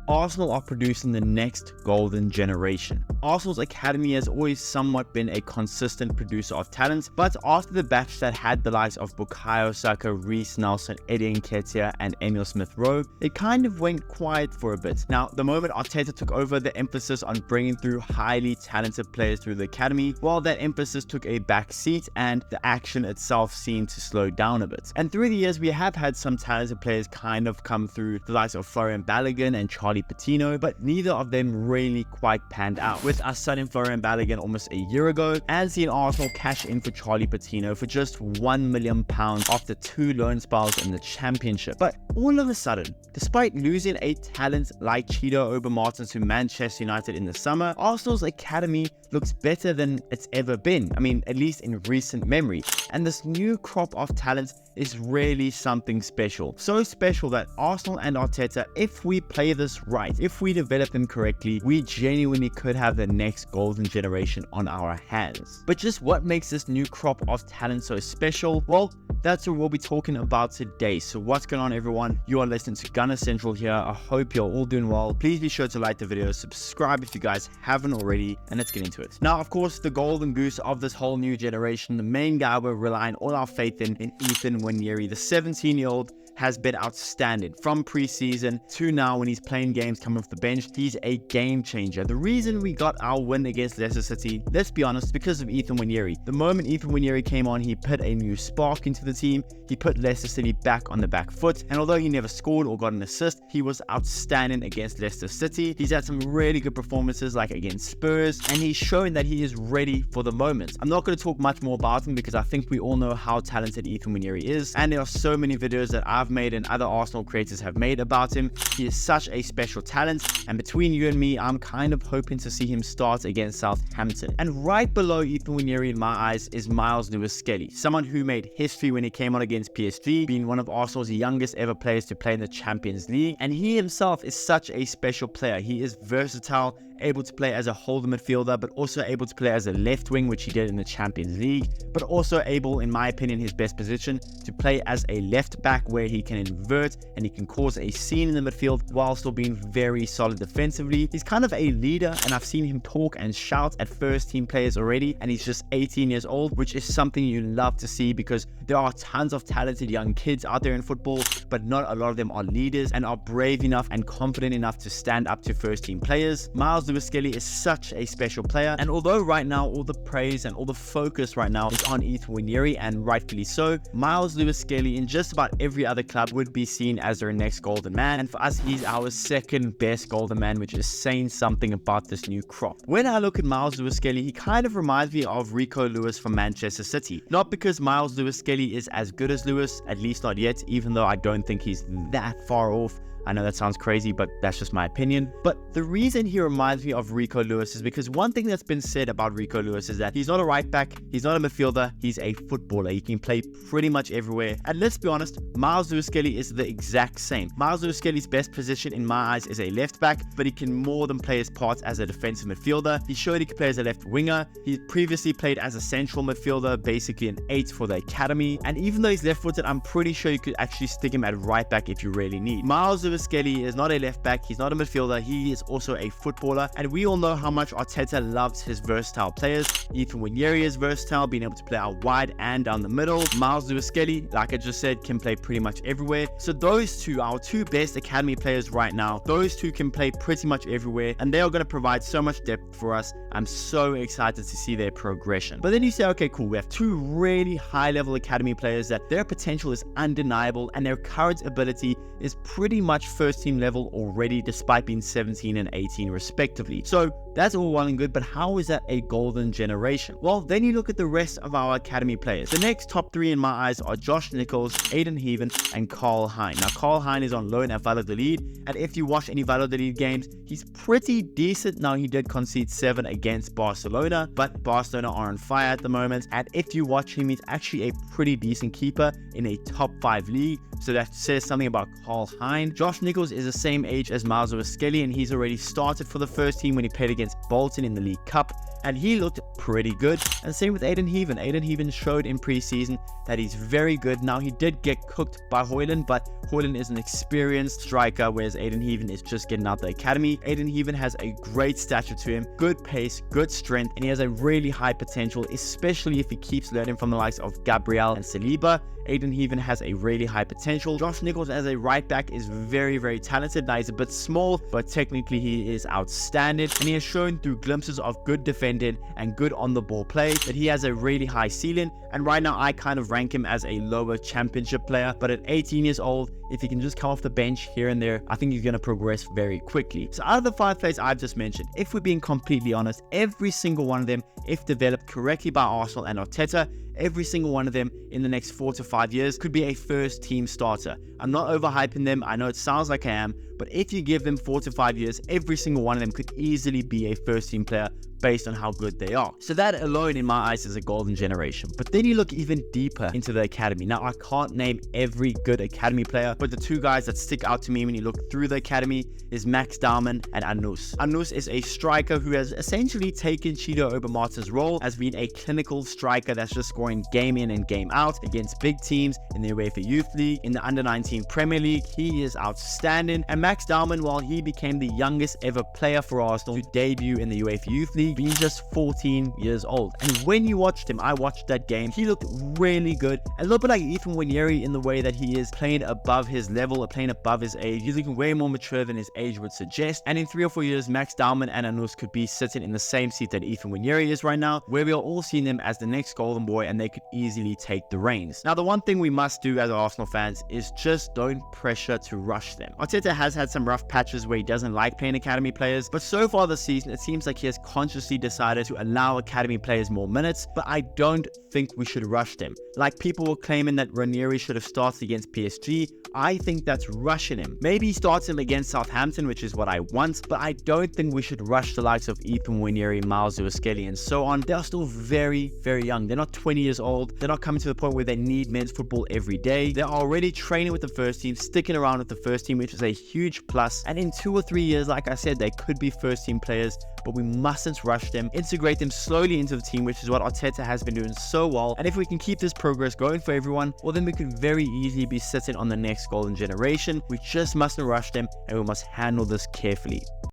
Arsenal are producing the next golden generation. Arsenal's academy has always somewhat been a consistent producer of talent, but after the batch that had the likes of Bukayo Saka, Reece Nelson, Eddie Nketiah, and Emil Smith-Rowe, it kind of went quiet for a bit. Now, the moment Arteta took over, the emphasis on bringing through highly talented players through the academy, while that emphasis took a back seat and the action itself seemed to slow down a bit. And through the years, we have had some talented players kind of come through, the likes of Florian Balogun and Charlie Patino, but neither of them really quite panned out. With us signing Florian Balogun almost a year ago, and seeing Arsenal cash in for Charlie Patino for just £1 million after 2 loan spells in the Championship. But all of a sudden, despite losing a talent like Chido Obermartins to Manchester United in the summer, Arsenal's academy looks better than it's ever been. I mean, at least in recent memory. And this new crop of talent is really something special. So special that Arsenal and Arteta, if we play this right, if we develop them correctly, we genuinely could have the next golden generation on our hands. But just what makes this new crop of talent so special? Well, that's what we'll be talking about today. So what's going on, everyone? You are listening to Gunner Central here. I hope you're all doing well. Please be sure to like the video, subscribe if you guys haven't already, and let's get into it. Now, of course, the golden goose of this whole new generation, the main guy we're relying all our faith in Ethan Nwaneri, the 17-year-old, has been outstanding from preseason to now when he's playing games coming off the bench. He's a game changer. The reason we got our win against Leicester City, let's be honest, because of Ethan Nwaneri. The moment Ethan Nwaneri came on, he put a new spark into the team. He put Leicester City back on the back foot, and although he never scored or got an assist, he was outstanding against Leicester City. He's had some really good performances like against Spurs, and he's showing that he is ready for the moment. I'm not going to talk much more about him because I think we all know how talented Ethan Nwaneri is, and there are so many videos that I've made and other Arsenal creators have made about him. He is such a special talent, and between you and me, I'm kind of hoping to see him start against Southampton. And right below Ethan Nwaneri in my eyes is Lewis-Skelly, someone who made history when he came on against PSG, being one of Arsenal's youngest ever players to play in the Champions League. And he himself is such a special player. He is versatile, able to play as a holding midfielder, but also able to play as a left wing, which he did in the Champions League, but also able, in my opinion, his best position, to play as a left back where he can invert and he can cause a scene in the midfield while still being very solid defensively. He's kind of a leader, and I've seen him talk and shout at first team players already, and he's just 18 years old, which is something you love to see because there are tons of talented young kids out there in football, but not a lot of them are leaders and are brave enough and confident enough to stand up to first team players. Lewis-Skelly is such a special player, and although right now all the praise and all the focus right now is on Ethan Nwaneri, and rightfully so, Lewis-Skelly in just about every other club would be seen as their next golden man, and for us he's our second best golden man, which is saying something about this new crop. When I look at Lewis-Skelly, he kind of reminds me of Rico Lewis from Manchester City. Not because Lewis-Skelly is as good as Lewis, at least not yet, even though I don't think he's that far off. I know that sounds crazy, but that's just my opinion. But the reason he reminds me of Rico Lewis is because one thing that's been said about Rico Lewis is that he's not a right back, he's not a midfielder, he's a footballer. He can play pretty much everywhere. And let's be honest, Lewis-Skelly is the exact same. Lewis-Skelly's best position in my eyes is a left back, but he can more than play his part as a defensive midfielder. He showed he could play as a left winger. He previously played as a central midfielder, basically an 8 for the academy. And even though he's left-footed, I'm pretty sure you could actually stick him at right back if you really need. Lewis-Skelly is not a left back, he's not a midfielder, he is also a footballer, and we all know how much Arteta loves his versatile players. Ethan Nwaneri is versatile, being able to play out wide and down the middle. Lewis-Skelly, like I just said, can play pretty much everywhere. So those two, our two best academy players right now, those two can play pretty much everywhere, and they are going to provide so much depth for us. I'm so excited to see their progression. But then you say, okay, cool, we have two really high level academy players that their potential is undeniable and their current ability is pretty much first team level already, despite being 17 and 18 respectively. So that's all well and good, but how is that a golden generation? Well, then you look at the rest of our academy players. The next top 3 in my eyes are Josh Nichols, Aiden Heaven, and Carl Hein. Now, Carl Hein is on loan at Valladolid, and if you watch any Valladolid games, he's pretty decent. Now, he did concede 7 against Barcelona, but Barcelona are on fire at the moment, and if you watch him, he's actually a pretty decent keeper in a top 5 league. so that says something about Carl Hein. Josh Nichols is the same age as Miles Lewis-Skelly, and he's already started for the first team when he played against Bolton in the League Cup, and he looked pretty good. And same with Aiden Heaven. Aiden Heaven showed in preseason that he's very good. Now, he did get cooked by Hoyland, but Hoyland is an experienced striker, whereas Aiden Heaven is just getting out the academy. Aiden Heaven has a great stature to him, good pace, good strength, and he has a really high potential, especially if he keeps learning from the likes of Gabriel and Saliba. Aiden Heaven has a really high potential. Josh Nichols as a right back is very, very talented. Now, he's a bit small, but technically he is outstanding, and he has shown through glimpses of good defending and good on the ball play that he has a really high ceiling. And right now I kind of rank him as a lower championship player, but at 18 years old, if he can just come off the bench here and there, I think he's going to progress very quickly. So out of the 5 players I've just mentioned, if we're being completely honest, every single one of them, if developed correctly by Arsenal and Arteta, every single one of them in the next 4 to 5 years could be a first team starter. I'm not overhyping them. I know it sounds like I am, but if you give them 4 to 5 years, every single one of them could easily be a first team player based on how good they are. So that alone in my eyes is a golden generation. But then you look even deeper into the academy. Now, I can't name every good academy player, but the 2 guys that stick out to me when you look through the academy is Max Dahman and Anus. Anus is a striker who has essentially taken Chido Obermartin's role as being a clinical striker that's just scoring game in and game out against big teams in the UEFA Youth League, in the Under-19 Premier League. He is outstanding. And Max Dahman, while he became the youngest ever player for Arsenal to debut in the UEFA Youth League, being just 14 years old. And when you watched him, I watched that game, he looked really good. A little bit like Ethan Nwaneri in the way that he is playing above his level or playing above his age. He's looking way more mature than his age would suggest. And in 3 or 4 years, Max Dahman and Anus could be sitting in the same seat that Ethan Nwaneri is right now, where we are all seeing them as the next golden boy, and they could easily take the reins. Now, the one thing we must do as Arsenal fans is just don't pressure to rush them. Arteta has had some rough patches where he doesn't like playing academy players, but so far this season, it seems like he has consciously decided to allow academy players more minutes, but I don't think we should rush them. Like people were claiming that Nwaneri should have started against PSG, I think that's rushing him. Maybe he starts him against Southampton, which is what I want, but I don't think we should rush the likes of Ethan Nwaneri, Miles Lewis-Skelly, and so on. They are still very, very young. They're not 20 years old. They're not coming to the point where they need men's football every day. They're already training with the first team, sticking around with the first team, which is a huge plus. And in 2 or 3 years, like I said, they could be first team players, but we mustn't rush them. Integrate them slowly into the team, which is what Arteta has been doing so well. And if we can keep this progress going for everyone, well, then we could very easily be sitting on the next golden generation. We just mustn't rush them, and we must handle this carefully.